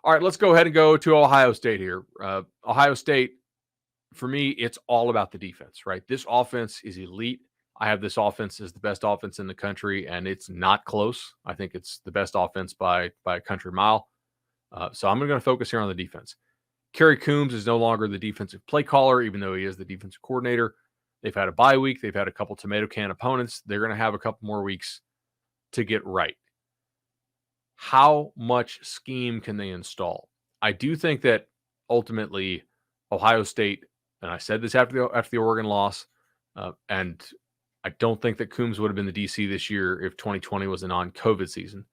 All right, let's go ahead and go to Ohio State here. Ohio State, for me, it's all about the defense, right? This offense is elite. I have this offense as the best offense in the country, and it's not close. I think it's the best offense by a country mile. So I'm going to focus here on the defense. Kerry Coombs is no longer the defensive play caller, even though he is the defensive coordinator. They've had a bye week. They've had a couple tomato can opponents. They're going to have a couple more weeks to get right. How much scheme can they install? I do think that ultimately Ohio State, and I said this after the Oregon loss, and I don't think that Coombs would have been the DC this year if 2020 was a non-COVID season.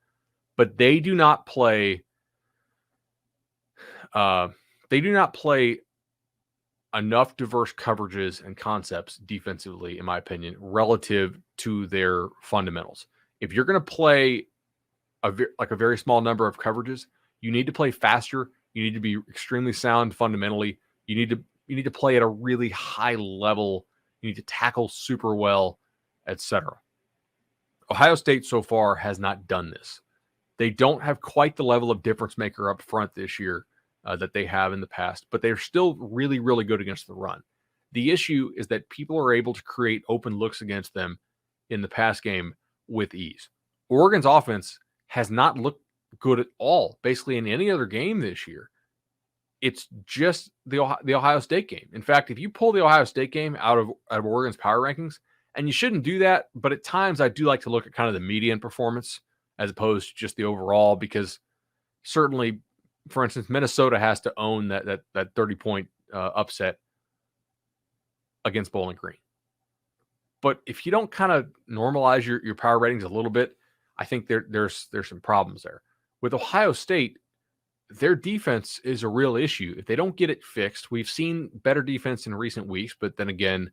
But they do not play. They do not play enough diverse coverages and concepts defensively, in my opinion, relative to their fundamentals. If you're going to play a very small number of coverages, you need to play faster. You need to be extremely sound fundamentally. You need to play at a really high level. You need to tackle super well, etc. Ohio State so far has not done this. They don't have quite the level of difference maker up front this year that they have in the past, but they're still really, really good against the run. The issue is that people are able to create open looks against them in the pass game with ease. Oregon's offense has not looked good at all, basically in any other game this year. It's just the Ohio State game. In fact, if you pull the Ohio State game out of Oregon's power rankings, and you shouldn't do that, but at times I do like to look at kind of the median performance as opposed to just the overall, because certainly, for instance, Minnesota has to own that 30-point upset against Bowling Green. But if you don't kind of normalize your power ratings a little bit, I think there's some problems there. With Ohio State, their defense is a real issue. If they don't get it fixed, we've seen better defense in recent weeks, but then again,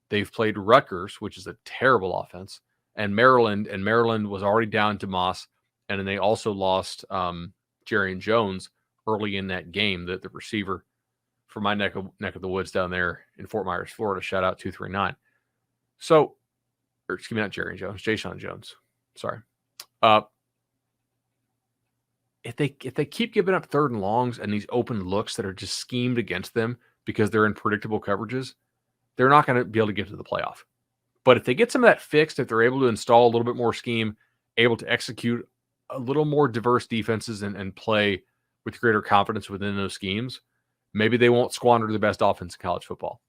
they've played Rutgers, which is a terrible offense, and Maryland was already down to Moss, and then they also lost Jerry Jones early in that game, the receiver from my neck of the woods down there in Fort Myers, Florida. Shout out 239. So, or excuse me, not Jerry Jones, Jayshon Jones. Sorry. If they keep giving up third and longs and these open looks that are just schemed against them because they're in predictable coverages, they're not going to be able to get to the playoff. But if they get some of that fixed, if they're able to install a little bit more scheme, able to execute a little more diverse defenses and play with greater confidence within those schemes, maybe they won't squander the best offense in college football.